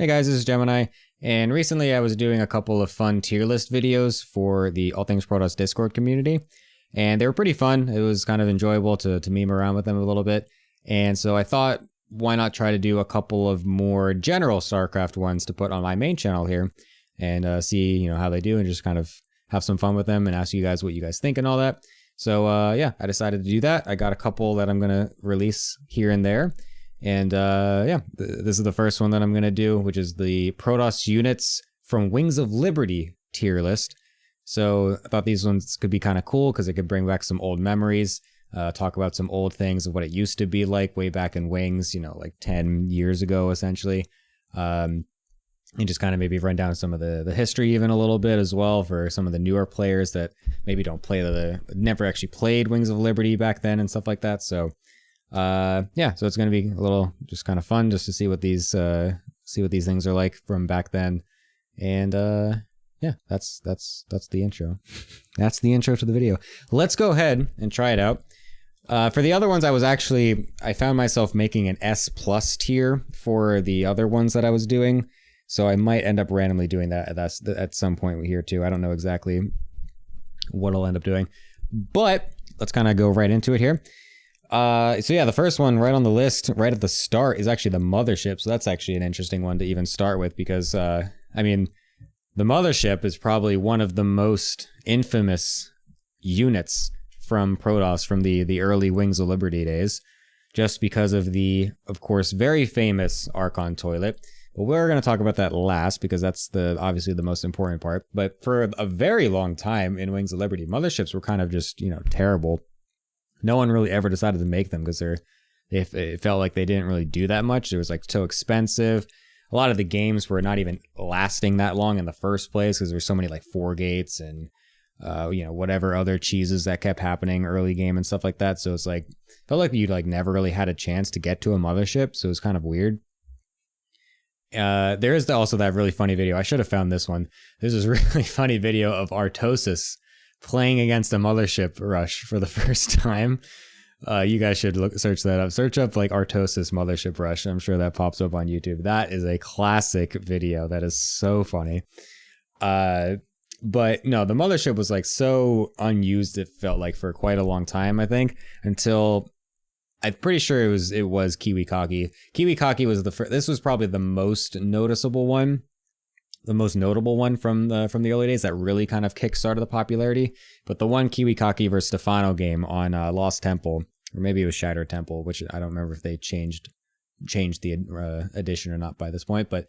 Hey guys, this is Gemini, and recently I was doing a couple of fun tier list videos for the All Things Protoss Discord community, and they were pretty fun. It was kind of enjoyable to meme around with them a little bit, and so I thought, why not try to do a couple of more general StarCraft ones to put on my main channel here, and see how they do, and just kind of have some fun with them, and ask you guys what you guys think and all that. So yeah, I decided to do that. I got a couple that I'm gonna release here and there. And yeah, this is the first one that I'm going to do, which is the Protoss units from Wings of Liberty tier list. So I thought these ones could be kind of cool because it could bring back some old memories, talk about some old things of what it used to be like way back in Wings, like 10 years ago, essentially. And just kind of maybe run down some of the history even a little bit as well for some of the newer players that maybe don't play never actually played Wings of Liberty back then and stuff like that. So yeah, so it's going to be a little just kind of fun just to see what these things are like from back then. And yeah, that's the intro. That's the intro to the video. Let's go ahead and try it out. For the other ones, I found myself making an S+ tier for the other ones that I was doing. So I might end up randomly doing that at some point here too. I don't know exactly what I'll end up doing, but let's kind of go right into it here. So yeah, the first one right on the list, right at the start, is actually the Mothership. So that's actually an interesting one to even start with because, I mean, the Mothership is probably one of the most infamous units from Protoss from the early Wings of Liberty days, just because of the, of course, very famous Archon toilet. But we're going to talk about that last because that's obviously the most important part. But for a very long time in Wings of Liberty, Motherships were kind of just, terrible. No one really ever decided to make them because it felt like they didn't really do that much. It was like so expensive. A lot of the games were not even lasting that long in the first place because there were so many like 4 gates and whatever other cheeses that kept happening early game and stuff like that. So it's like felt like you never really had a chance to get to a Mothership. So it was kind of weird. There is also that really funny video. I should have found this one. There's this really funny video of Artosis playing against a Mothership rush for the first time. You guys should search that up. Search up like Artosis Mothership rush. I'm sure that pops up on YouTube. That is a classic video. That is so funny. But no, the Mothership was like so unused. It felt like for quite a long time, I think, until I'm pretty sure it was Kiwi-Kaki. Kiwi-Kaki was this was probably the most noticeable one. The most notable one from the early days that really kind of kickstarted the popularity. But the one Kiwi-Kaki versus Stefano game on Lost Temple, or maybe it was Shattered Temple, which I don't remember if they changed the edition or not by this point. But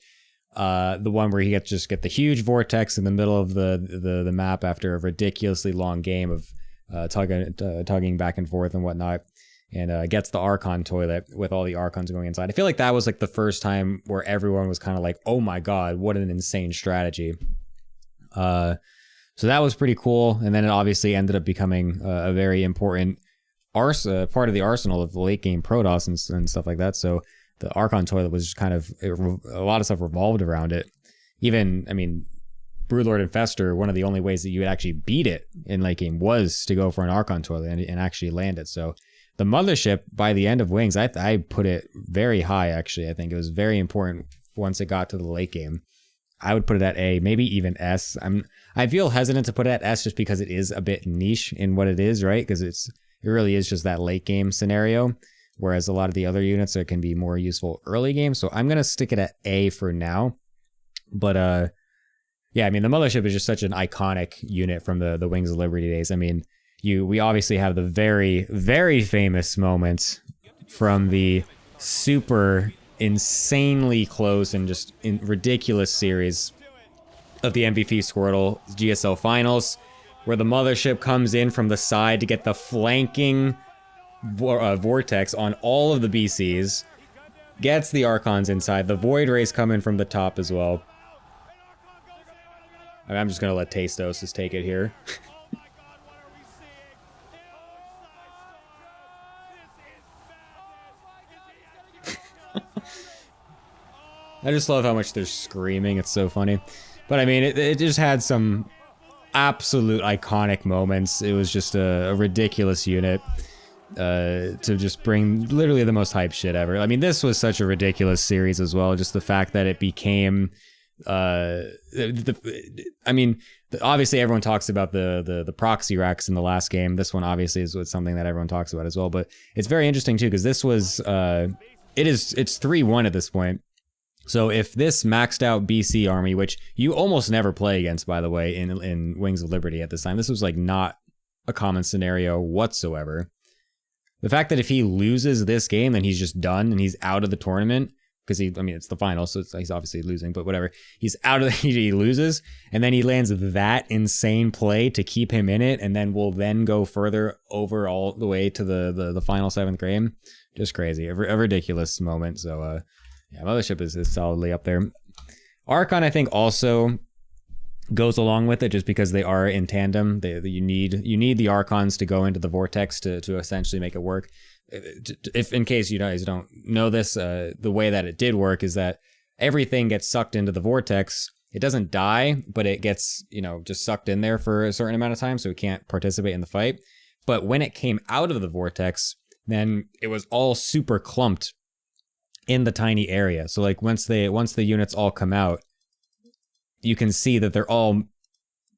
the one where he gets the huge vortex in the middle of the map after a ridiculously long game of tugging back and forth and whatnot. And gets the Archon toilet with all the Archons going inside. I feel like that was like the first time where everyone was kind of like, oh my god, what an insane strategy. So that was pretty cool. And then it obviously ended up becoming a very important part of the arsenal of the late game Protoss and stuff like that. So the Archon toilet was just kind of, a lot of stuff revolved around it. Even, I mean, Broodlord Infestor, one of the only ways that you would actually beat it in late game was to go for an Archon toilet and actually land it. So the Mothership, by the end of Wings, I put it very high, actually. I think it was very important once it got to the late game. I would put it at A, maybe even S. I feel hesitant to put it at S just because it is a bit niche in what it is, right? Because it really is just that late game scenario, whereas a lot of the other units can be more useful early game. So I'm going to stick it at A for now. But yeah, I mean, the Mothership is just such an iconic unit from the Wings of Liberty days. I mean, we obviously have the very, very famous moments from the super insanely close and just ridiculous series of the MVP Squirtle GSL Finals, where the Mothership comes in from the side to get the flanking vortex on all of the BCs, gets the Archons inside, the Void Rays come in from the top as well. I'm just going to let Tastos just take it here. I just love how much they're screaming. It's so funny. But I mean, it just had some absolute iconic moments. It was just a ridiculous unit. to just bring literally the most hype shit ever. I mean, this was such a ridiculous series as well. Just the fact that it became, obviously everyone talks about the proxy racks in the last game. This one obviously is something that everyone talks about as well. But it's very interesting too, because this was, it's 3-1 at this point. So if this maxed out BC army, which you almost never play against, by the way, in Wings of Liberty at this time, this was like not a common scenario whatsoever. The fact that if he loses this game, then he's just done and he's out of the tournament, because it's the final, so he's obviously losing, but whatever. He's out of he loses, and then he lands that insane play to keep him in it, and then will then go further over all the way to the final 7th game. Just crazy. A ridiculous moment. So, yeah, Mothership is solidly up there. Archon, I think, also goes along with it just because they are in tandem. You need the Archons to go into the vortex to essentially make it work. If in case you guys don't know this, the way that it did work is that everything gets sucked into the vortex. It doesn't die, but it gets, just sucked in there for a certain amount of time, so it can't participate in the fight. But when it came out of the vortex, then it was all super clumped in the tiny area. So like once the units all come out, you can see that they're all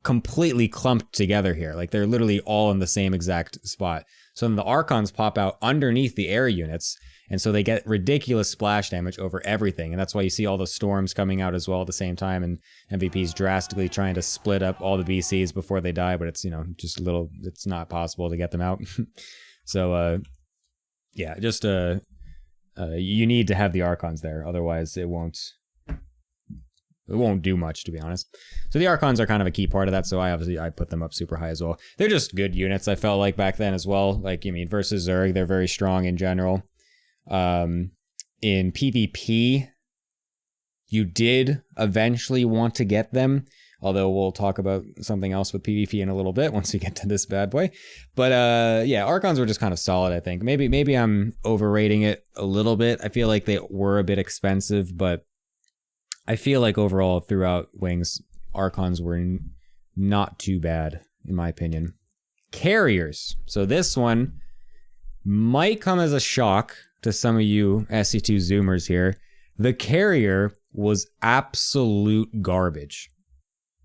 completely clumped together here. Like they're literally all in the same exact spot. So then the Archons pop out underneath the air units, and so they get ridiculous splash damage over everything. And that's why you see all the storms coming out as well at the same time, and MVP's drastically trying to split up all the BCs before they die, but it's, just it's not possible to get them out. So, yeah, just, you need to have the Archons there, otherwise it won't do much, to be honest. So the Archons are kind of a key part of that, so I put them up super high as well. They're just good units, I felt like, back then as well. Like, versus Zerg, they're very strong in general. In PvP, you did eventually want to get them, although we'll talk about something else with PvP in a little bit once we get to this bad boy. But yeah, Archons were just kind of solid, I think. Maybe I'm overrating it a little bit. I feel like they were a bit expensive, but I feel like overall throughout Wings, Archons were not too bad, in my opinion. Carriers. So this one might come as a shock to some of you SC2 Zoomers here. The Carrier was absolute garbage.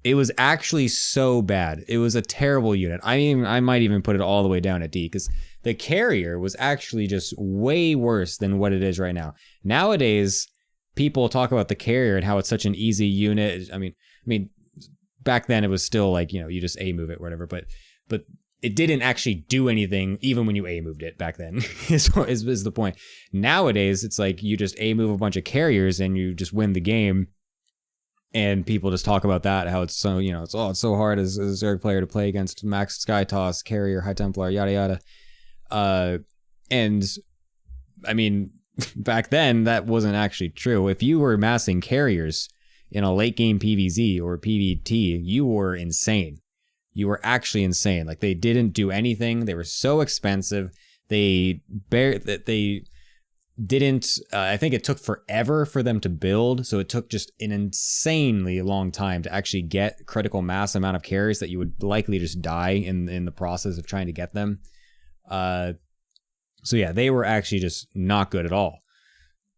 It was actually so bad. It was a terrible unit. I might even put it all the way down at D, because the Carrier was actually just way worse than what it is right now. Nowadays, people talk about the Carrier and how it's such an easy unit. I mean, back then it was still like, you just A-move it or whatever, but it didn't actually do anything even when you A-moved it back then, is the point. Nowadays, it's like you just A-move a bunch of Carriers and you just win the game. And people just talk about that, how it's so, it's so hard as a Zerg player to play against Max Sky Toss, Carrier, High Templar, yada yada. And I mean, back then that wasn't actually true. If you were massing Carriers in a late game PvZ or PvT, you were insane. You were actually insane. Like, they didn't do anything. They were so expensive. They didn't, I think it took forever for them to build, so it took just an insanely long time to actually get critical mass amount of carries that you would likely just die in the process of trying to get them. So yeah, they were actually just not good at all.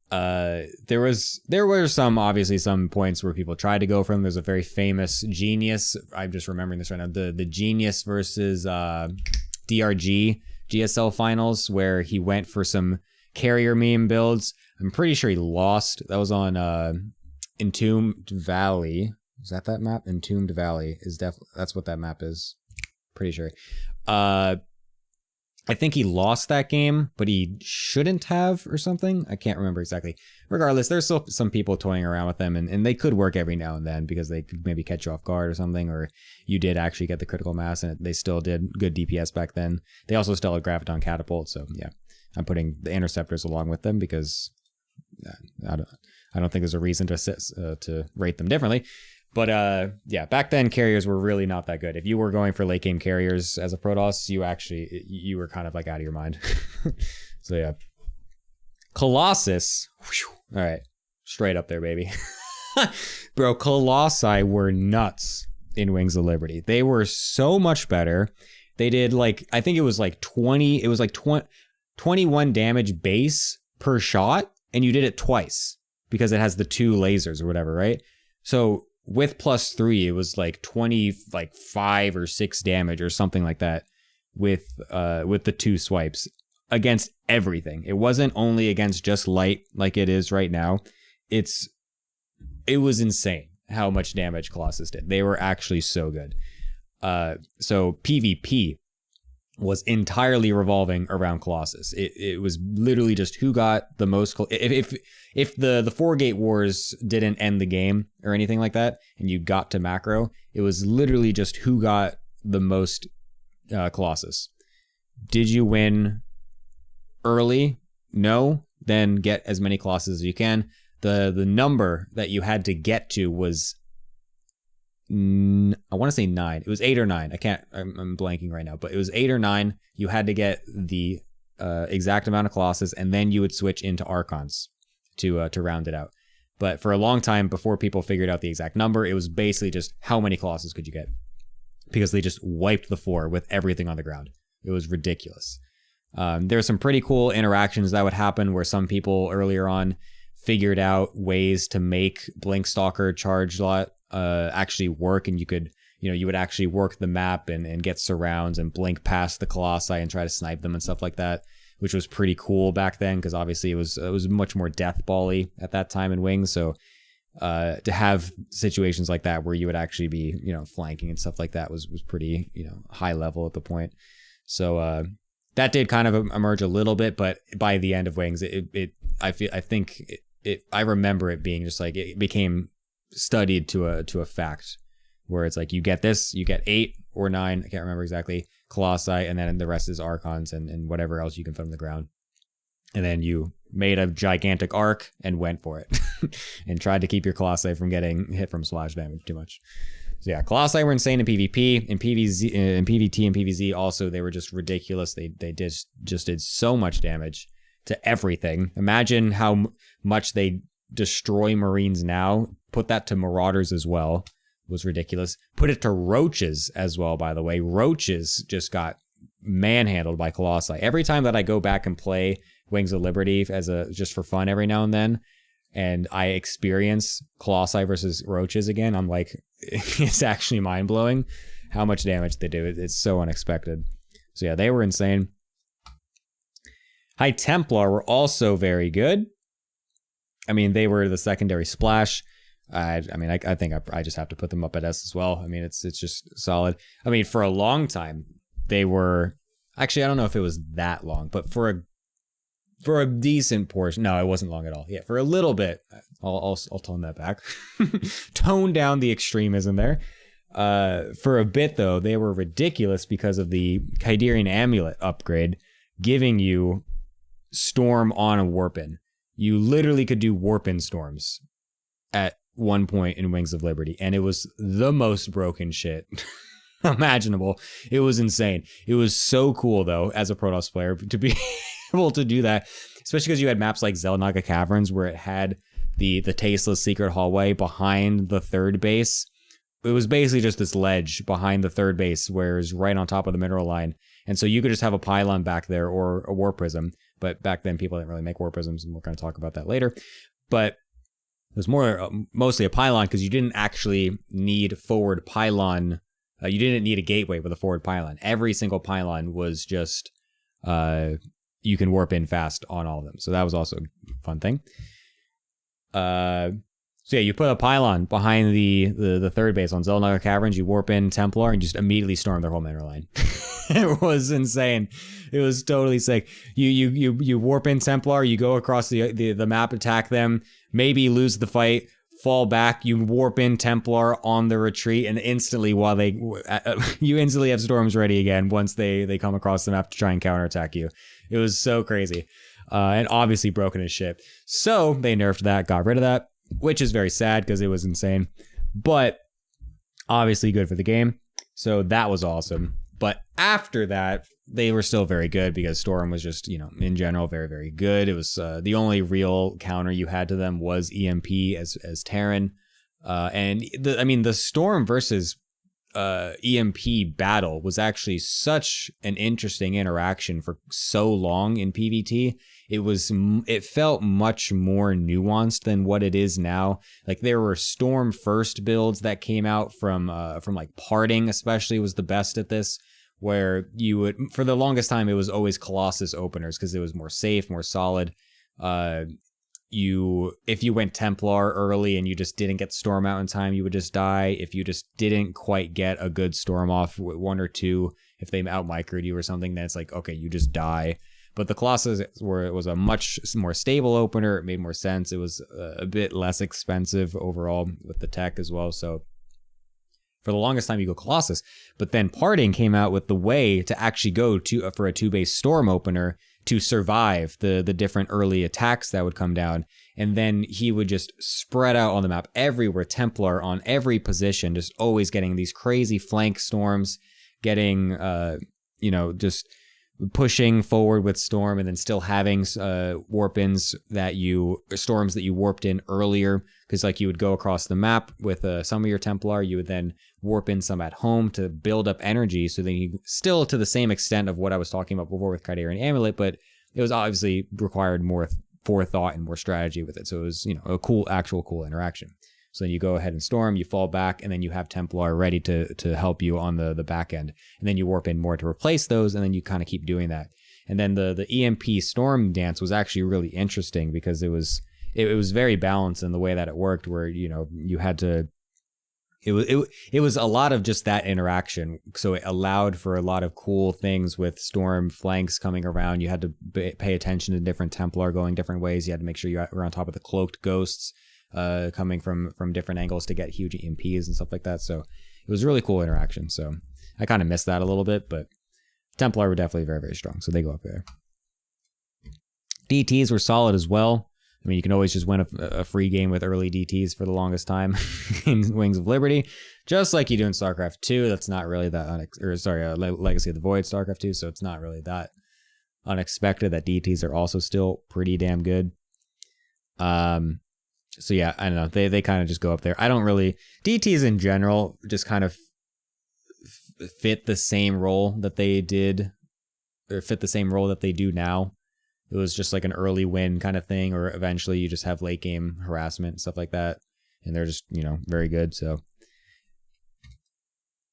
There were obviously some points where people tried to go for them. There's a very famous Genius, I'm just remembering this right now, the Genius versus DRG GSL finals, where he went for some Carrier meme builds. I'm pretty sure he lost. That was on Entombed Valley. Is that map? Entombed Valley is that's what that map is. Pretty sure. I think he lost that game, but he shouldn't have, or something. I can't remember exactly. Regardless, there's still some people toying around with them, and they could work every now and then because they could maybe catch you off guard or something, or you did actually get the critical mass, and they still did good DPS back then. They also still had Graviton Catapult, so yeah. I'm putting the Interceptors along with them because I don't think there's a reason to rate them differently. But yeah, back then Carriers were really not that good. If you were going for late game Carriers as a Protoss, you were kind of like out of your mind. So yeah, Colossus. Whew, all right, straight up there, baby. Bro, Colossi were nuts in Wings of Liberty. They were so much better. they did like, I think it was like 21 damage base per shot, and you did it twice because it has the 2 lasers or whatever, right? So with +3, it was like 25 or 6 damage or something like that with the 2 swipes against everything. It wasn't only against just light like it is right now. It was insane how much damage Colossus did. They were actually so good. So PvP was entirely revolving around Colossus. It was literally just who got the most. If the 4-gate wars didn't end the game or anything like that, and you got to macro, it was literally just who got the most Colossus. Did you win early? No. Then get as many Colossus as you can. The number that you had to get to was, I want to say 9. It was 8 or 9. I'm blanking right now, but it was 8 or 9. You had to get the exact amount of Colossus, and then you would switch into Archons to round it out. But for a long time, before people figured out the exact number, it was basically just how many Colossus could you get, because they just wiped the floor with everything on the ground. It was ridiculous. There were some pretty cool interactions that would happen where some people earlier on figured out ways to make Blink Stalker charge lot actually work, and you would actually work the map and get surrounds and blink past the Colossi and try to snipe them and stuff like that, which was pretty cool back then, because obviously it was much more death ball-y at that time in Wings. So to have situations like that where you would actually be flanking and stuff like that was pretty high level at the point. So that did kind of emerge a little bit, but by the end of Wings, I remember it being just like, it became studied to a fact, where it's like, you get this, you get 8 or 9, I can't remember exactly, Colossi, and then the rest is Archons and whatever else you can put on the ground. And then you made a gigantic arc and went for it and tried to keep your Colossi from getting hit from splash damage too much. So yeah, Colossi were insane in PvP, in PvZ, in PvT and PvZ also. They were just ridiculous. They just did so much damage to everything. Imagine how much they destroy Marines now. Put that to Marauders as well. It was ridiculous. Put it to Roaches as well, by the way. Roaches just got manhandled by Colossi. Every time that I go back and play Wings of Liberty just for fun every now and then, and I experience Colossi versus Roaches again, I'm like, it's actually mind-blowing how much damage they do. It's so unexpected. So yeah, they were insane. High Templar were also very good. I mean, they were the secondary splash. I think I just have to put them up at S as well. I mean, it's just solid. I mean, for a long time, they were... Actually, I don't know if it was that long, but for a decent portion... No, it wasn't long at all. Yeah, for a little bit. I'll tone that back. Tone down the extremism there. For a bit, though, they were ridiculous because of the Kyderian Amulet upgrade, giving you Storm on a Warpin. You literally could do Warpin Storms at one point in Wings of Liberty, and it was the most broken shit imaginable. It was insane. It was so cool, though, as a Protoss player, to be able to do that, especially because you had maps like Zelnaga Caverns where it had the tasteless secret hallway behind the third base. It was basically just this ledge behind the third base where it's right on top of the mineral line, and so you could just have a pylon back there or a war prism. But back then, people didn't really make war prisms, and we're going to talk about that later. But it was mostly a pylon, because you didn't actually need forward pylon. You didn't need a gateway with a forward pylon. Every single pylon was just, you can warp in fast on all of them. So that was also a fun thing. So yeah, you put a pylon behind the third base on Zelnaga Caverns, you warp in Templar, and just immediately storm their whole mineral line. It was insane. It was totally sick. You warp in Templar, you go across the map, attack them, maybe lose the fight, fall back, you warp in Templar on the retreat, and instantly you instantly have storms ready again once they come across the map to try and counterattack you. It was so crazy. And obviously broken as shit. So they nerfed that, got rid of that, which is very sad because it was insane. But obviously good for the game. So that was awesome. But after that, they were still very good because Storm was just, in general, very, very good. It was the only real counter you had to them was EMP as Terran. And the Storm versus EMP battle was actually such an interesting interaction for so long in PvT. It felt much more nuanced than what it is now. Like there were Storm first builds that came out from like Parting, especially was the best at this, where you would, for the longest time, it was always Colossus openers because it was more safe, more solid. If you went Templar early and you just didn't get Storm out in time, you would just die. If you just didn't quite get a good Storm off, one or two, if they out microed you or something, then it's like, okay, you just die. But the Colossus was a much more stable opener. It made more sense. It was a bit less expensive overall with the tech as well. So for the longest time, you go Colossus. But then Parting came out with the way to actually go for a 2-base Storm opener to survive the different early attacks that would come down. And then he would just spread out on the map everywhere, Templar on every position, just always getting these crazy flank storms, getting, just pushing forward with Storm and then still having warp-ins storms that you warped in earlier. Because like you would go across the map with some of your Templar, you would then warp in some at home to build up energy. So then you still to the same extent of what I was talking about before with Chidarian Amulet, but it was obviously required more forethought and more strategy with it. So it was, a cool interaction. So then you go ahead and Storm, you fall back, and then you have Templar ready to help you on the back end. And then you warp in more to replace those, and then you kind of keep doing that. And then the EMP Storm dance was actually really interesting because it was very balanced in the way that it worked, where, you had to, it was a lot of just that interaction. So it allowed for a lot of cool things with Storm flanks coming around. You had to pay attention to different Templar going different ways. You had to make sure you were on top of the cloaked ghosts coming from different angles to get huge EMPs and stuff like that. So it was really cool interaction. So I kind of missed that a little bit, but Templar were definitely very, very strong. So they go up there. DTs were solid as well. I mean, you can always just win a free game with early DTs for the longest time in Wings of Liberty, just like you do in StarCraft 2. That's not really that, Legacy of the Void, StarCraft 2. So it's not really that unexpected that DTs are also still pretty damn good. So yeah, I don't know. They kind of just go up there. I don't really, DTs in general just kind of fit the same role that they did, or fit the same role that they do now. It was just like an early win kind of thing, or eventually you just have late game harassment and stuff like that. And they're just, very good. So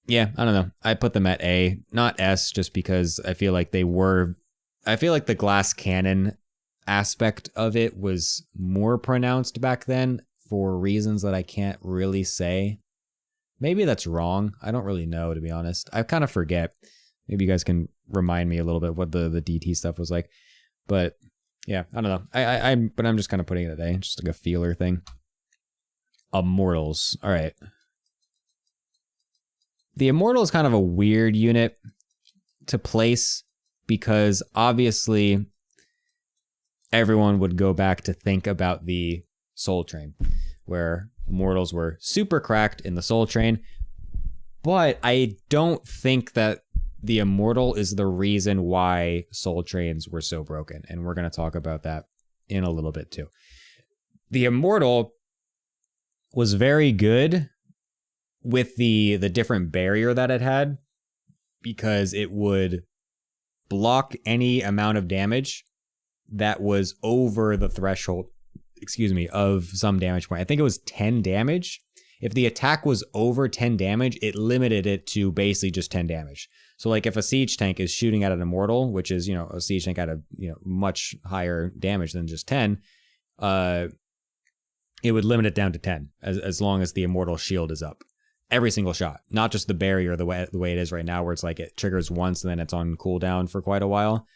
yeah, I don't know. I put them at A, not S, just because I feel like the glass cannon aspect of it was more pronounced back then for reasons that I can't really say. Maybe that's wrong. I don't really know, to be honest. I kind of forget. Maybe you guys can remind me a little bit what the DT stuff was like. But yeah, I don't know. But I'm just kind of putting it at A, just like a feeler thing. Immortals. All right. The Immortal is kind of a weird unit to place because obviously everyone would go back to think about the Soul Train, where Immortals were super cracked in the Soul Train. But I don't think that the Immortal is the reason why Soul Trains were so broken. And we're going to talk about that in a little bit too. The Immortal was very good with the different barrier that it had, because it would block any amount of damage that was over the threshold, of some damage point. I think it was 10 damage. If the attack was over 10 damage, it limited it to basically just 10 damage. So like if a siege tank is shooting at an Immortal, which is, a siege tank at a, much higher damage than just 10, it would limit it down to 10 as long as the Immortal shield is up. Every single shot, not just the barrier the way it is right now, where it's like it triggers once and then it's on cooldown for quite a while.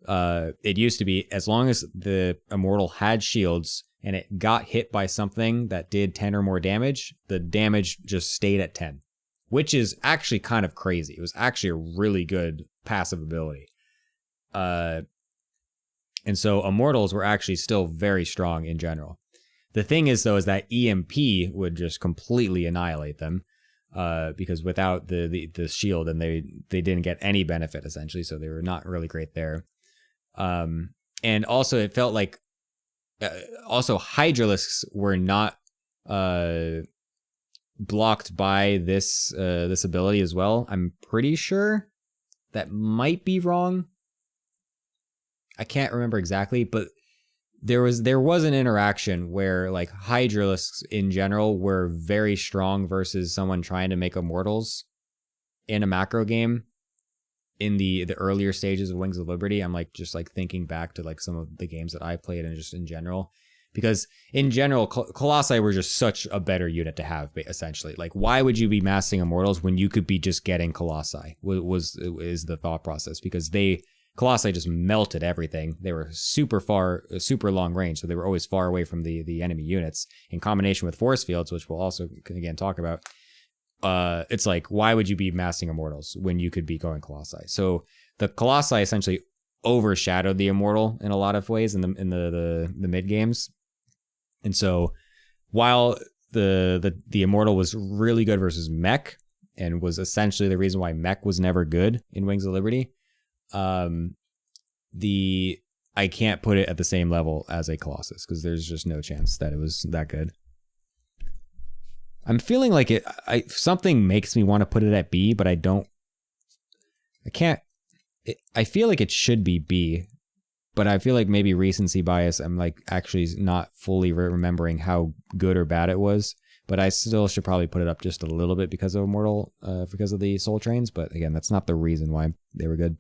It used to be as long as the Immortal had shields and it got hit by something that did 10 or more damage, the damage just stayed at 10, which is actually kind of crazy. It was actually a really good passive ability. And so Immortals were actually still very strong in general. The thing is, though, is that EMP would just completely annihilate them, because without the shield, and they didn't get any benefit, essentially, so they were not really great there. And also, it felt like also Hydralisks were not blocked by this this ability as well. I'm pretty sure. That might be wrong. I can't remember exactly, but there was an interaction where like Hydralisks in general were very strong versus someone trying to make immortals in a macro game in the earlier stages of Wings of Liberty. I'm like just like thinking back to like some of the games that I played and just in general, because in general Colossi were just such a better unit to have essentially. Like why would you be massing immortals when you could be just getting Colossi is the thought process, because Colossi just melted everything. They were super long range, so they were always far away from the enemy units. In combination with force fields, which we'll also again talk about, it's like why would you be massing immortals when you could be going Colossi? So the Colossi essentially overshadowed the immortal in a lot of ways in the mid games, and so while the immortal was really good versus mech and was essentially the reason why mech was never good in Wings of Liberty. I can't put it at the same level as a Colossus because there's just no chance that it was that good. I'm feeling like something makes me want to put it at B, but I feel like it should be B, but I feel like maybe recency bias. I'm like actually not fully remembering how good or bad it was, but I still should probably put it up just a little bit because of Immortal, because of the Soul Trains. But again, that's not the reason why they were good.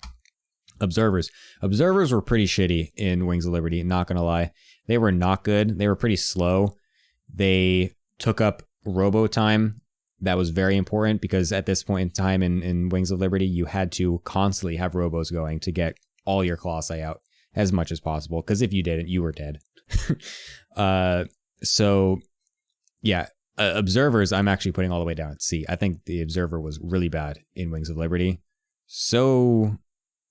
Observers were pretty shitty in Wings of Liberty, not gonna lie. They were not good. They were pretty slow. They took up robo time. That was very important because at this point in time in Wings of Liberty, you had to constantly have robos going to get all your Colossi out as much as possible, because if you didn't, you were dead. So yeah, Observers I'm actually putting all the way down at C. I think the Observer was really bad in Wings of Liberty. So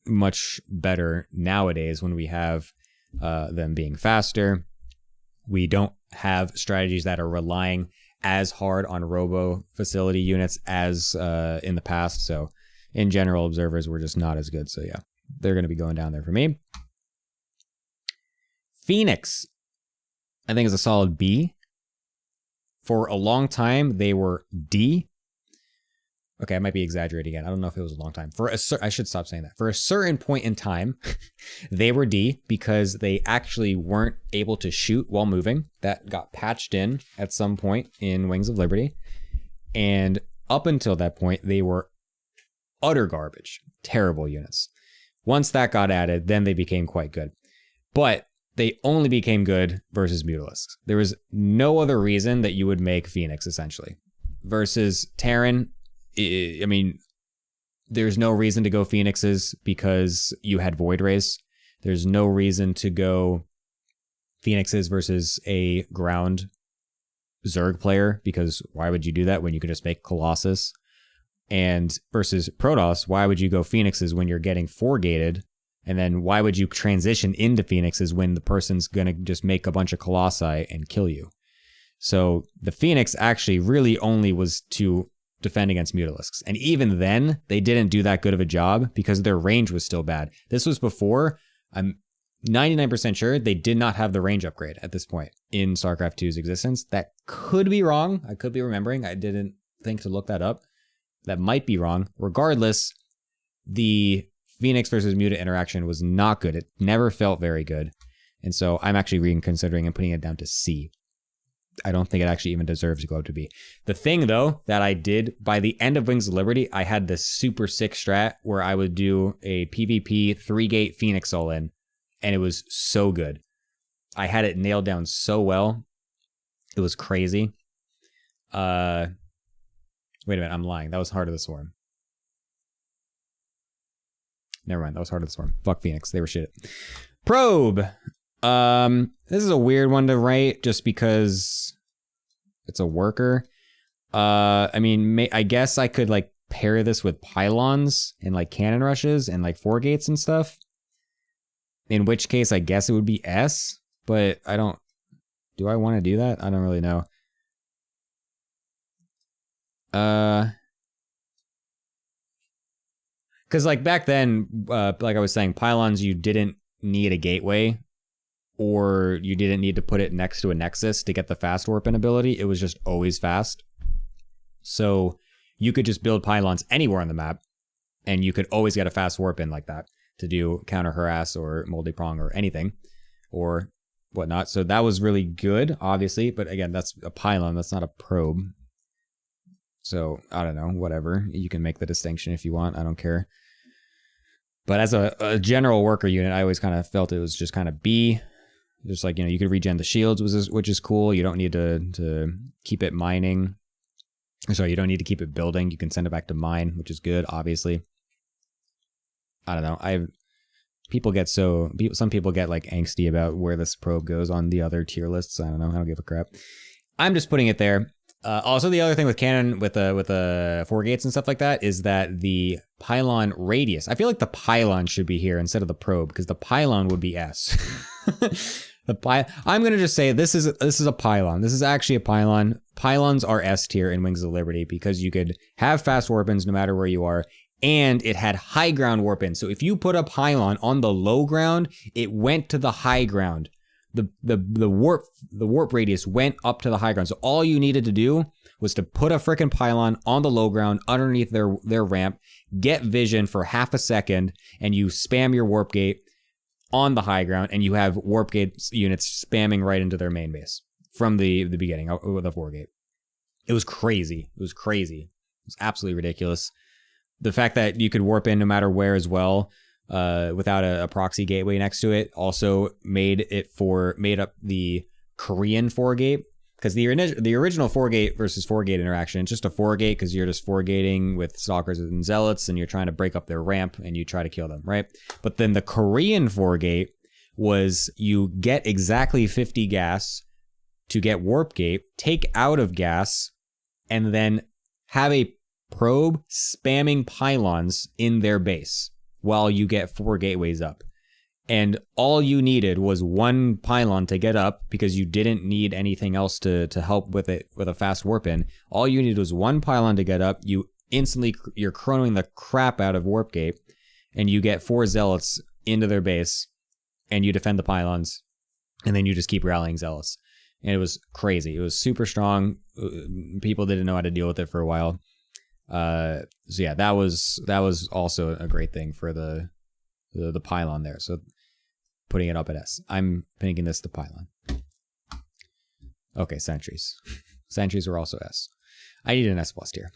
much better nowadays when we have them being faster. We don't have strategies that are relying as hard on robo facility units as in the past. So in general, Observers were just not as good. So yeah, they're going to be going down there for me. Phoenix, I think, is a solid B. For a long time, they were D. Okay, I might be exaggerating again. I don't know if it was a long time. I should stop saying that. For a certain point in time, they were D because they actually weren't able to shoot while moving. That got patched in at some point in Wings of Liberty. And up until that point, they were utter garbage. Terrible units. Once that got added, then they became quite good. But they only became good versus Mutalisks. There was no other reason that you would make Phoenix, essentially. Versus Terran, I mean, there's no reason to go Phoenixes because you had Void Rays. There's no reason to go Phoenixes versus a ground Zerg player, because why would you do that when you could just make Colossus? And versus Protoss, why would you go Phoenixes when you're getting 4-gated? And then why would you transition into Phoenixes when the person's going to just make a bunch of Colossi and kill you? So the Phoenix actually really only was to defend against Mutalisks. And even then, they didn't do that good of a job because their range was still bad. This was before, I'm 99% sure they did not have the range upgrade at this point in StarCraft 2's existence. That could be wrong. I could be remembering. I didn't think to look that up. That might be wrong. Regardless, the Phoenix versus Mutant interaction was not good. It never felt very good. And so I'm actually reconsidering and putting it down to C. I don't think it actually even deserves to go up to B. The thing, though, that I did by the end of Wings of Liberty, I had this super sick strat where I would do a PvP 3-gate Phoenix all-in, and it was so good. I had it nailed down so well. It was crazy. Wait a minute, I'm lying. That was Heart of the Swarm. Never mind, that was Heart of the Swarm. Fuck Phoenix, they were shit. Probe. This is a weird one to write just because it's a worker. I mean, I guess I could like pair this with pylons and like cannon rushes and like 4-gates and stuff. In which case, I guess it would be S, but I don't. Do I want to do that? I don't really know. Because like back then, like I was saying, pylons, you didn't need a gateway, or you didn't need to put it next to a nexus to get the fast warping ability. It was just always fast. So you could just build pylons anywhere on the map, and you could always get a fast warp in like that to do counter harass or multi-prong or anything or whatnot. So that was really good, obviously. But again, that's a pylon. That's not a probe. So I don't know, whatever. You can make the distinction if you want. I don't care. But as a general worker unit, I always kind of felt it was just kind of B. Just like, you could regen the shields, which is cool. You don't need to keep it mining. Sorry, you don't need to keep it building. You can send it back to mine, which is good, obviously. I don't know. Some people get like angsty about where this probe goes on the other tier lists. I don't know. I don't give a crap. I'm just putting it there. Also, the other thing with cannon, with the 4 gates and stuff like that, is that the pylon radius. I feel like the pylon should be here instead of the probe, because the pylon would be S. I'm gonna just say this is a pylon. This is actually a pylon. Pylons are S tier in Wings of Liberty because you could have fast warp-ins no matter where you are, and it had high ground warp-ins. So if you put a pylon on the low ground, it went to the high ground. The warp radius went up to the high ground. So all you needed to do was to put a freaking pylon on the low ground underneath their ramp, get vision for half a second, and you spam your warp gate on the high ground, and you have warp gate units spamming right into their main base from the beginning of the 4 gate. It was crazy. It was absolutely ridiculous. The fact that you could warp in no matter where as well, without a proxy gateway next to it, also made up the Korean 4 gate, because the original 4 gate versus 4 gate interaction, it's just a 4 gate because you're just 4 gating with stalkers and zealots, and you're trying to break up their ramp and you try to kill them, right? But then the Korean 4 gate was you get exactly 50 gas to get warp gate, take out of gas, and then have a probe spamming pylons in their base while you get 4 gateways up. And all you needed was 1 pylon to get up, because you didn't need anything else to help with it with a fast warp in. All you needed was 1 pylon to get up. You're chronoing the crap out of warp gate, and you get 4 zealots into their base, and you defend the pylons, and then you just keep rallying zealots. And it was crazy. It was super strong. People didn't know how to deal with it for a while. So yeah, that was also a great thing for the pylon there. So putting it up at S. I'm making this the pylon. Okay, sentries. Sentries are also S. I need an S+ tier.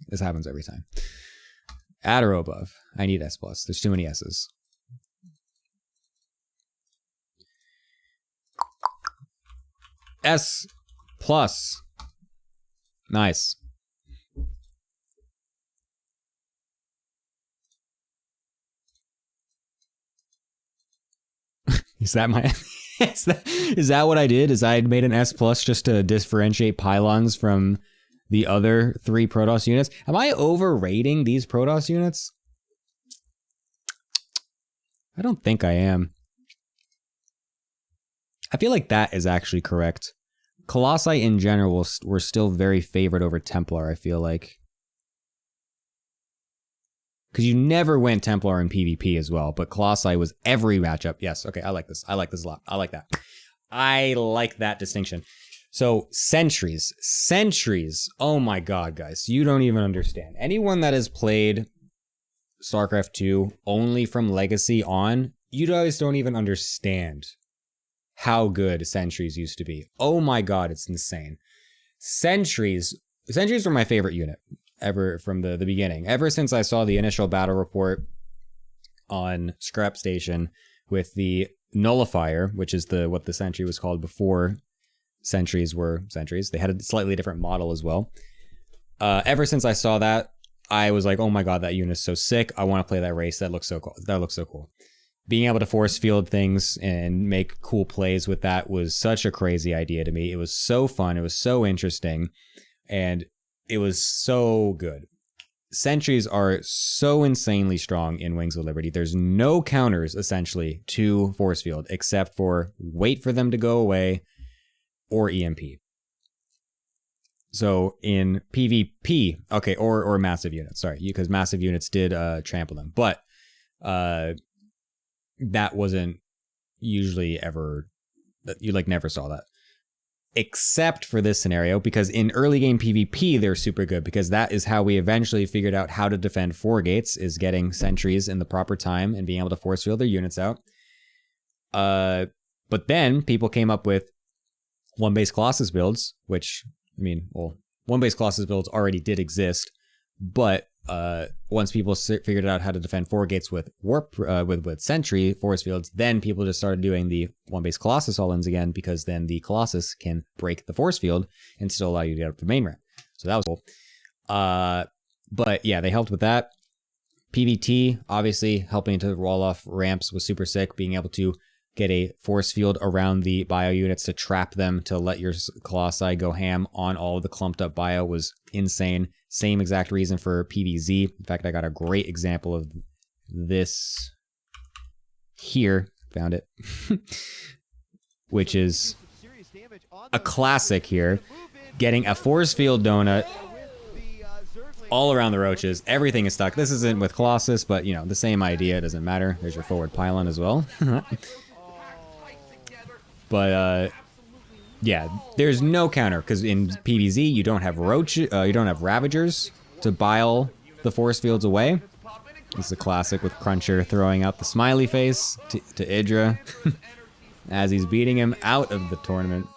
This happens every time. At or above. I need S+. There's too many S's. S+. Nice. Is that my is that what I did? Is I made an S+ just to differentiate pylons from the other 3 Protoss units? Am I overrating these Protoss units? I don't think I am. I feel like that is actually correct. Colossi in general were still very favored over Templar, I feel like. Because you never went Templar in PvP as well, but Colossi was every matchup. Yes, okay, I like this. I like this a lot. I like that. I like that distinction. So, sentries. Sentries. Oh my god, guys. You don't even understand. Anyone that has played StarCraft 2 only from Legacy on, you guys don't even understand how good sentries used to be. Oh my god, it's insane. Sentries were my favorite unit ever from the beginning. Ever since I saw the initial battle report on Scrap Station with the Nullifier, which is what the sentry was called before sentries were sentries. They had a slightly different model as well. Ever since I saw that, I was like, oh my god, that unit's so sick. I want to play that race. That looks so cool. That looks so cool. Being able to force field things and make cool plays with that was such a crazy idea to me. It was so fun. It was so interesting. And it was so good. Sentries are so insanely strong in Wings of Liberty. There's no counters, essentially, to force field, except for wait for them to go away or EMP. So in PvP, okay, or massive units, sorry, because massive units did trample them. But that wasn't usually ever, you like never saw that. except for this scenario, because in early game PvP, they're super good, because that is how we eventually figured out how to defend 4 gates, is getting sentries in the proper time and being able to force field their units out. But then people came up with 1-base Colossus builds, which, I mean, well, 1-base Colossus builds already did exist, but once people figured out how to defend 4 gates with warp, with sentry force fields, then people just started doing the 1-base Colossus all-ins again, because then the Colossus can break the force field and still allow you to get up the main ramp. So that was cool. But yeah, they helped with that. PvT, obviously, helping to wall off ramps was super sick. Being able to get a force field around the bio units to trap them, to let your Colossi go ham on all of the clumped up bio was insane. Same exact reason for PvZ. In fact, I got a great example of this here. Found it. Which is a classic here. Getting a force field donut all around the roaches. Everything is stuck. This isn't with Colossus, but, you know, the same idea. It doesn't matter. There's your forward pylon as well. But, yeah, there's no counter, because in PvZ you don't have you don't have Ravagers to bile the force fields away. This is a classic with Cruncher throwing out the smiley face to Idra as he's beating him out of the tournament.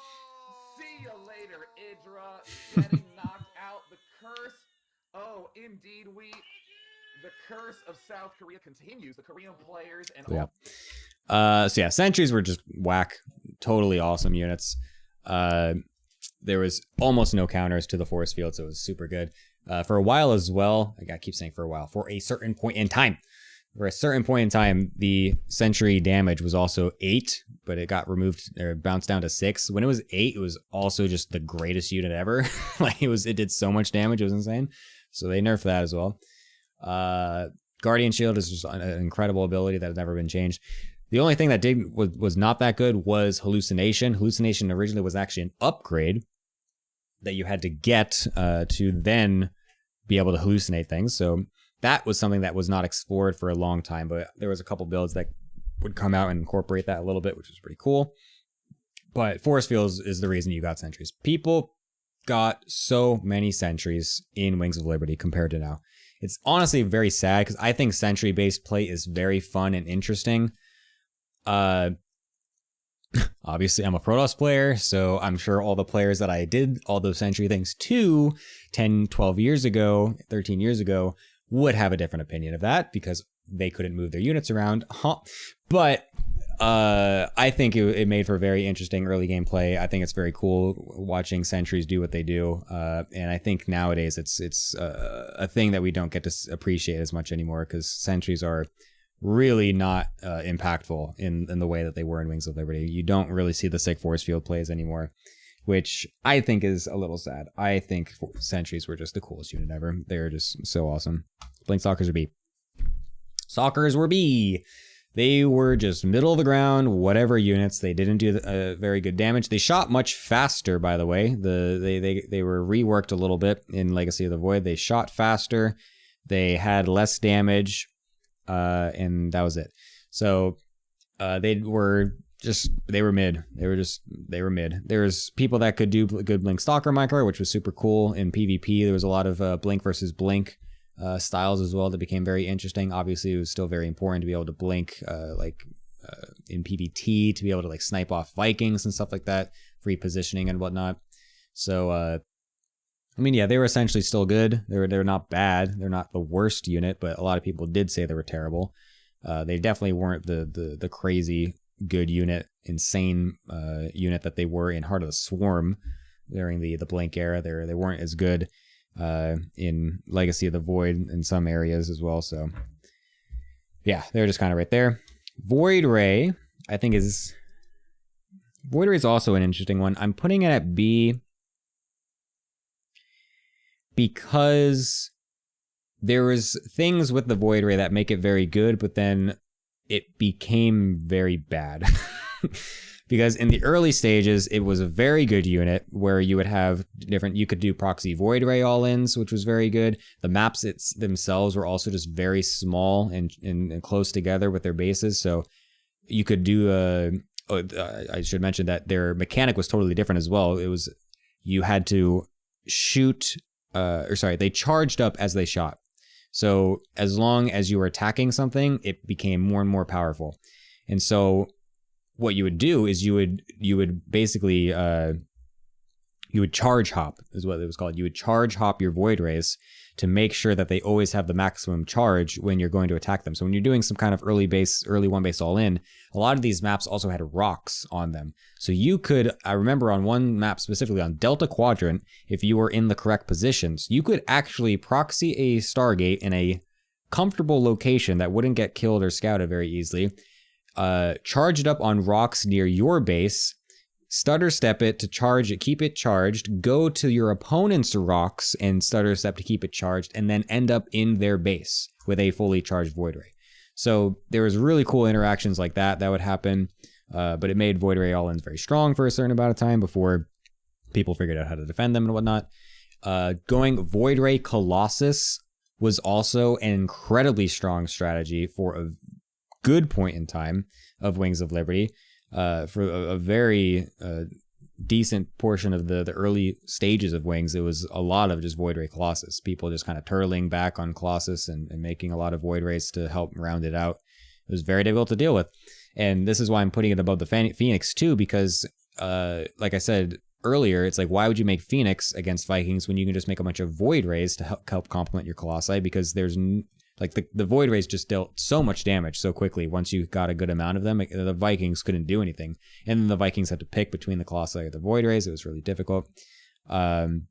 See you later, Idra. Getting knocked out. The curse. Oh, indeed, the curse of South Korea continues. The Korean players and yeah. So yeah, sentries were just whack. Totally awesome units. There was almost no counters to the force field, so it was super good. For a while as well, I keep saying for a while, for a certain point in time. For a certain point in time, the sentry damage was also 8, but it got removed or bounced down to 6. When it was 8, it was also just the greatest unit ever. Like it did so much damage, it was insane. So they nerfed that as well. Guardian Shield is just an incredible ability that has never been changed. The only thing that was not that good was Hallucination. Hallucination originally was actually an upgrade that you had to get to then be able to hallucinate things. So that was something that was not explored for a long time, but there was a couple builds that would come out and incorporate that a little bit, which was pretty cool. But force fields is the reason you got sentries. People got so many sentries in Wings of Liberty compared to now. It's honestly very sad, because I think sentry-based play is very fun and interesting. Obviously I'm a Protoss player, so I'm sure all the players that I did all those sentry things to 10, 12 years ago, 13 years ago, would have a different opinion of that, because they couldn't move their units around. But I think it made for very interesting early game play. I think it's very cool watching sentries do what they do. And I think nowadays it's a thing that we don't get to appreciate as much anymore, because sentries are really not impactful in the way that they were in Wings of Liberty. You don't really see the sick force field plays anymore, which I think is a little sad. I think sentries were just the coolest unit ever. They're just so awesome. Blink Stalkers are B. Stalkers were B. They were just middle of the ground, whatever units. They didn't do very good damage. They shot much faster, by the way. They were reworked a little bit in Legacy of the Void. They shot faster. They had less damage. And that was it. So they were mid. They were mid. There's people that could do good Blink Stalker micro, which was super cool. In PvP, there was a lot of Blink versus Blink styles as well that became very interesting. Obviously, it was still very important to be able to blink in PvT, to be able to like snipe off Vikings and stuff like that, free positioning and whatnot. So I mean, yeah, they were essentially still good. They're not bad. They're not the worst unit, but a lot of people did say they were terrible. They definitely weren't the crazy good unit, insane unit that they were in Heart of the Swarm during the Blink era. They weren't as good in Legacy of the Void in some areas as well. So yeah, they're just kind of right there. Void Ray, I think Void Ray is also an interesting one. I'm putting it at B, because there was things with the Void Ray that make it very good, but then it became very bad. Because in the early stages, it was a very good unit where you would have you could do proxy Void Ray all-ins, which was very good. The maps themselves were also just very small and close together with their bases. So you could do I should mention that their mechanic was totally different as well. It was, you had to shoot, they charged up as they shot. So as long as you were attacking something, it became more and more powerful. And so what you would do is you would basically, you would charge hop is what it was called. You would charge hop your void rays to make sure that they always have the maximum charge when you're going to attack them. So when you're doing some kind of early one base all in, a lot of these maps also had rocks on them. So you could, I remember on one map specifically on Delta Quadrant, if you were in the correct positions, you could actually proxy a Stargate in a comfortable location that wouldn't get killed or scouted very easily, charge it up on rocks near your base, stutter step it to charge it, keep it charged, go to your opponent's rocks and stutter step to keep it charged, and then end up in their base with a fully charged void ray. So there was really cool interactions like that would happen, but it made void ray all-ins very strong for a certain amount of time before people figured out how to defend them and whatnot. Going void ray Colossus was also an incredibly strong strategy for a good point in time of Wings of Liberty. For a very decent portion of the early stages of Wings, it was a lot of just Void Ray Colossus. People just kind of turtling back on Colossus and making a lot of Void Rays to help round it out. It was very difficult to deal with. And this is why I'm putting it above the Phoenix too, because like I said earlier, it's like, why would you make Phoenix against Vikings when you can just make a bunch of Void Rays to help complement your Colossi? Because there's like the Void Rays just dealt so much damage so quickly once you got a good amount of them. The Vikings couldn't do anything. And then the Vikings had to pick between the Colossi or the Void Rays. It was really difficult. And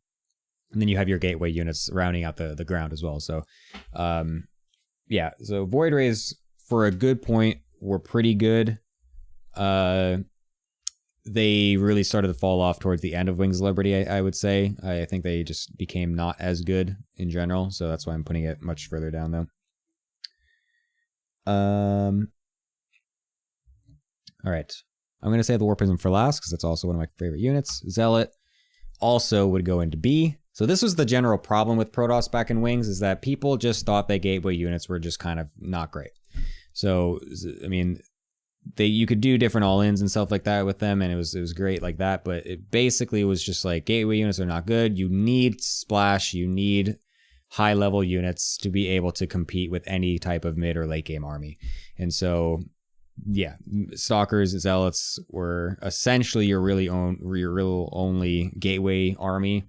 then you have your gateway units rounding out the ground as well. So, yeah. So Void Rays, for a good point, were pretty good. They really started to fall off towards the end of Wings of Liberty, I would say. I think they just became not as good in general. So that's why I'm putting it much further down, though. All right. I'm going to save the War Prism for last because that's also one of my favorite units. Zealot also would go into B. So this was the general problem with Protoss back in Wings, is that people just thought that gateway units were just kind of not great. So, I mean, you could do different all-ins and stuff like that with them, and it was great like that, but it basically was just like, gateway units are not good. You need splash, you need high-level units to be able to compete with any type of mid or late-game army. And so, yeah, Stalkers, Zealots were essentially your real only gateway army.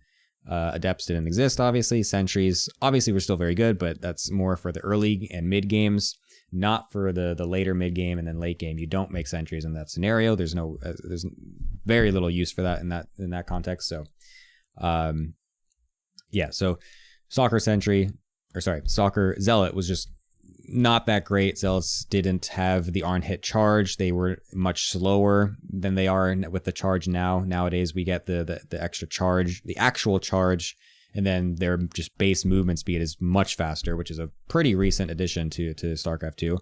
Adepts didn't exist, obviously. Sentries, obviously, were still very good, but that's more for the early and mid games, not for the later mid game and then late game. You don't make sentries in that scenario. There's very little use for that in that context. So, yeah. So, Stalker Zealot was just not that great. Zealots didn't have the on-hit charge. They were much slower than they are with the charge now. Nowadays, we get the extra charge, the actual charge, and then their just base movement speed is much faster, which is a pretty recent addition to StarCraft 2.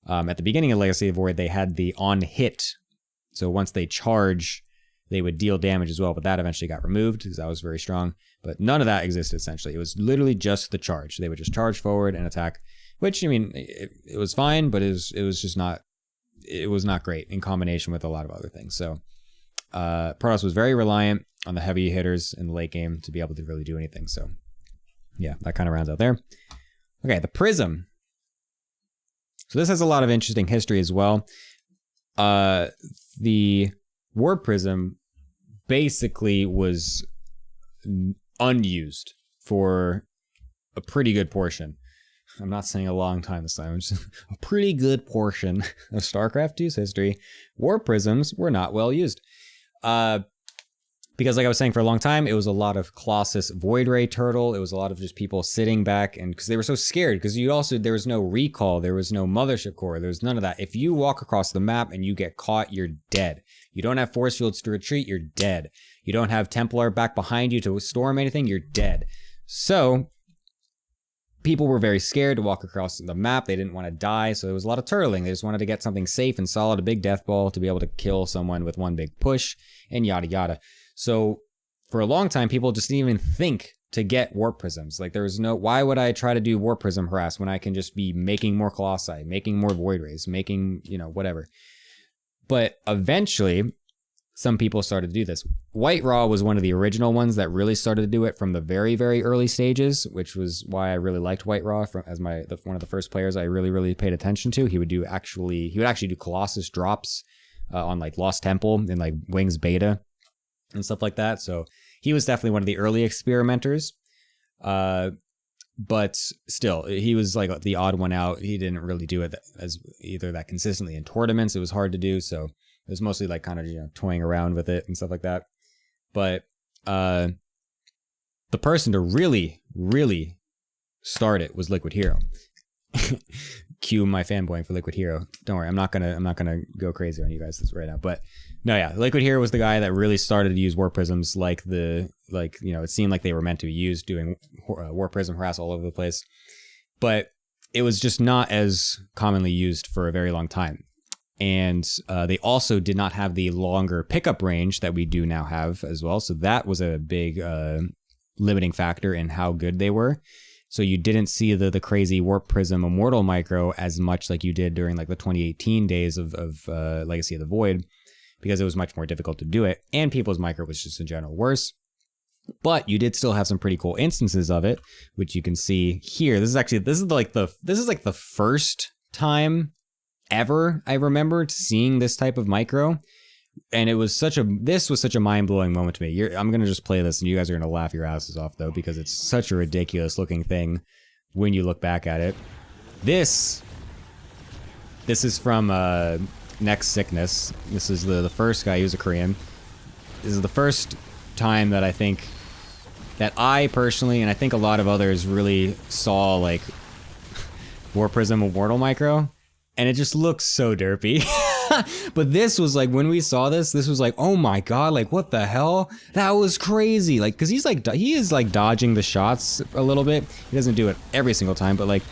At the beginning of Legacy of Void, they had the on-hit. So once they charge, they would deal damage as well, but that eventually got removed because that was very strong. But none of that existed, essentially. It was literally just the charge. They would just charge forward and attack, which, I mean, it was fine, but it was just not, it was not great in combination with a lot of other things. So Protoss was very reliant on the heavy hitters in the late game to be able to really do anything. So yeah, that kind of rounds out there. Okay, the Prism. So this has a lot of interesting history as well. The War Prism basically was unused for a pretty good portion. I'm not saying a long time this time, just a pretty good portion of StarCraft 2's history. War Prisms were not well used. Because like I was saying, for a long time, it was a lot of Colossus Void Ray Turtle. It was a lot of just people sitting back, and because they were so scared, because there was no recall, there was no mothership core, there was none of that. If you walk across the map and you get caught, you're dead. You don't have force fields to retreat, you're dead. You don't have Templar back behind you to storm anything, you're dead. So people were very scared to walk across the map. They didn't want to die, so there was a lot of turtling. They just wanted to get something safe and solid, a big death ball to be able to kill someone with one big push, and yada yada. So for a long time, people just didn't even think to get Warp Prisms. Like, there was no, why would I try to do Warp Prism harass when I can just be making more Colossi, making more Void Rays, making, whatever. But eventually, some people started to do this. White Raw was one of the original ones that really started to do it from the very, very early stages, which was why I really liked White Raw as one of the first players I really, really paid attention to. He would actually do Colossus drops on like Lost Temple and like Wings Beta and stuff like that. So he was definitely one of the early experimenters. But still, he was like the odd one out. He didn't really do it as either that consistently in tournaments. It was hard to do. So it was mostly like kind of, toying around with it and stuff like that. But the person to really, really start it was Liquid Hero. Cue my fanboying for Liquid Hero. Don't worry, I'm not gonna go crazy on you guys right now. But no, yeah, Liquid Hero was the guy that really started to use Warp Prisms it seemed like they were meant to be used, doing Warp Prism harass all over the place. But it was just not as commonly used for a very long time. And they also did not have the longer pickup range that we do now have as well. So that was a big limiting factor in how good they were. So you didn't see the crazy Warp Prism Immortal micro as much like you did during like the 2018 days of Legacy of the Void, because it was much more difficult to do it. And people's micro was just in general worse. But you did still have some pretty cool instances of it, which you can see here. This is like the first time ever I remembered seeing this type of micro, and this was such a mind-blowing moment to me. I'm gonna just play this, and you guys are gonna laugh your asses off though, because it's such a ridiculous looking thing when you look back at it. This is from Next Sickness. This is the first guy. He was a Korean. This is the first time that I think that I personally, and I think a lot of others, really saw like War Prism Immortal micro. And it just looks so derpy. But this was like, when we saw this was like, oh my god, like what the hell? That was crazy. Like, cause he is like dodging the shots a little bit. He doesn't do it every single time, but like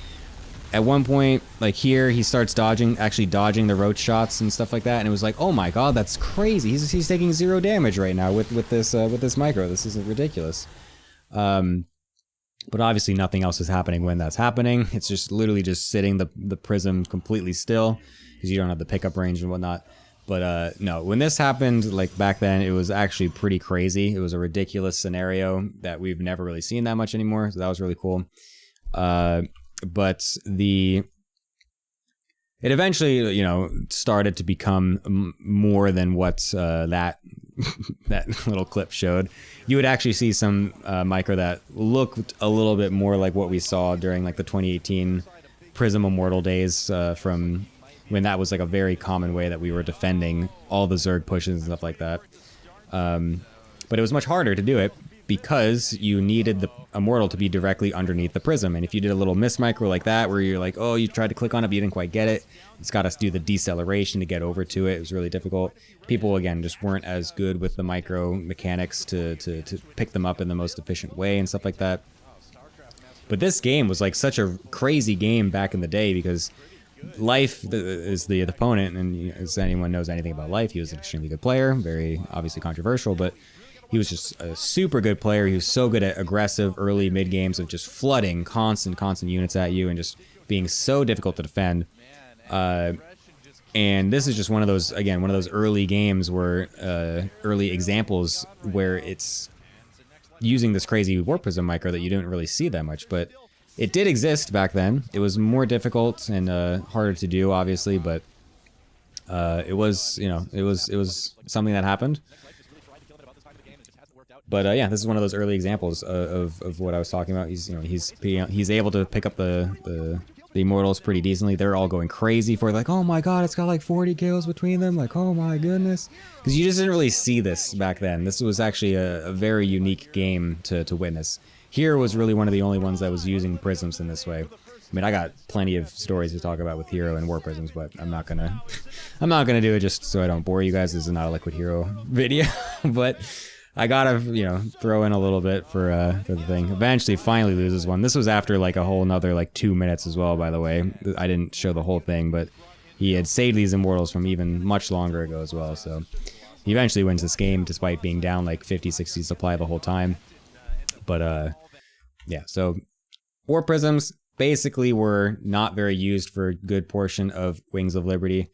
at one point, like here, he starts actually dodging the roach shots and stuff like that. And it was like, oh my god, that's crazy. He's taking 0 damage right now with this micro. This is ridiculous. But obviously nothing else is happening when that's happening. It's just literally just sitting the prism completely still, because you don't have the pickup range and whatnot. But no, when this happened, like back then, it was actually pretty crazy. It was a ridiculous scenario that we've never really seen that much anymore. So that was really cool. But it eventually, started to become more than what that little clip showed. You would actually see some micro that looked a little bit more like what we saw during like the 2018 Prism Immortal days, from when that was like a very common way that we were defending all the Zerg pushes and stuff like that. But it was much harder to do it, because you needed the Immortal to be directly underneath the Prism. And if you did a little miss micro like that, where you're like, oh, you tried to click on it, but you didn't quite get it, it's got us do the deceleration to get over to it. It was really difficult. People, again, just weren't as good with the micro mechanics to pick them up in the most efficient way and stuff like that. But this game was like such a crazy game back in the day, because Life is the opponent, and as anyone knows anything about Life, he was an extremely good player, very obviously controversial, but he was just a super good player. He was so good at aggressive early mid games of just flooding constant units at you and just being so difficult to defend. And this is just one of those early games where early examples where it's using this crazy Warp Prism micro that you didn't really see that much, but it did exist back then. It was more difficult and harder to do, obviously, but it was something that happened. But yeah, this is one of those early examples of what I was talking about. He's able to pick up the Immortals pretty decently. They're all going crazy for it, like, oh my god, it's got like 40 kills between them. Like, oh my goodness. Because you just didn't really see this back then. This was actually a very unique game to witness. Here was really one of the only ones that was using prisms in this way. I mean, I got plenty of stories to talk about with Hero and War Prisms, but I'm not gonna do it just so I don't bore you guys. This is not a Liquid Hero video, but I gotta, throw in a little bit for the thing. Eventually, finally loses one. This was after like a whole another like 2 minutes as well, by the way. I didn't show the whole thing, but he had saved these Immortals from even much longer ago as well. So he eventually wins this game despite being down like 50, 60 supply the whole time. But yeah, so War Prisms basically were not very used for a good portion of Wings of Liberty.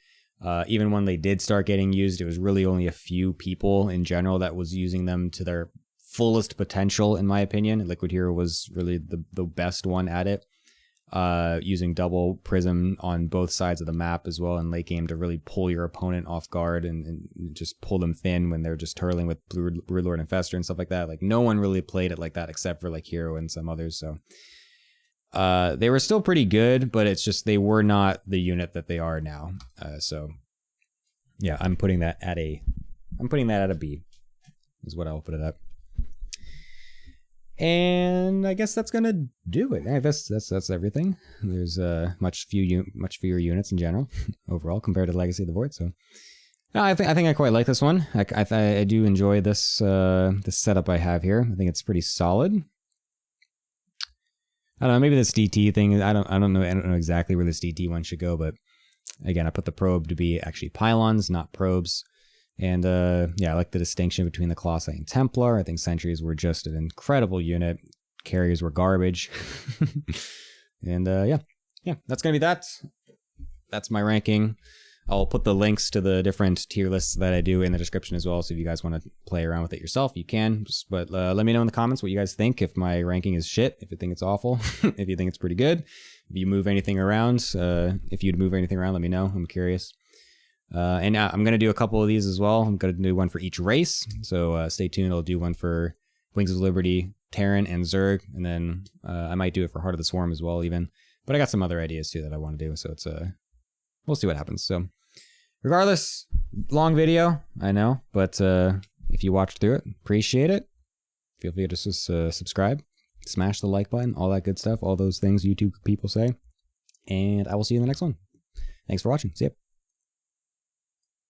Even when they did start getting used, it was really only a few people in general that was using them to their fullest potential, in my opinion. Liquid Hero was really the best one at it. Using double prism on both sides of the map as well in late game to really pull your opponent off guard and just pull them thin when they're just turtling with Broodlord and Fester and stuff like that. Like, no one really played it like that except for like Hero and some others. So they were still pretty good, but it's just they were not the unit that they are now. So yeah, I'm putting that at a B is what I'll put it at. And I guess that's gonna do it. That's everything. There's much fewer units in general overall compared to Legacy of the Void. So no, I think I quite like this one. I do enjoy this this setup I have here. I think it's pretty solid. I don't know. Maybe this DT thing. I don't know exactly where this DT one should go. But again, I put the probe to be actually pylons, not probes. And yeah, I like the distinction between the Colossi and Templar. I think Sentries were just an incredible unit. Carriers were garbage. And yeah, that's going to be that. That's my ranking. I'll put the links to the different tier lists that I do in the description as well. So if you guys want to play around with it yourself, you can. But let me know in the comments what you guys think. If my ranking is shit, if you think it's awful, if you think it's pretty good. If you move anything around, if you'd move anything around, let me know. I'm curious. And I'm going to do a couple of these as well. I'm going to do one for each race. So stay tuned. I'll do one for Wings of Liberty, Terran, and Zerg. And then I might do it for Heart of the Swarm as well even. But I got some other ideas too that I want to do. So it's we'll see what happens. So regardless, long video, I know. But if you watched through it, appreciate it. Feel free to just subscribe, smash the like button, all that good stuff. All those things YouTube people say. And I will see you in the next one. Thanks for watching. See ya.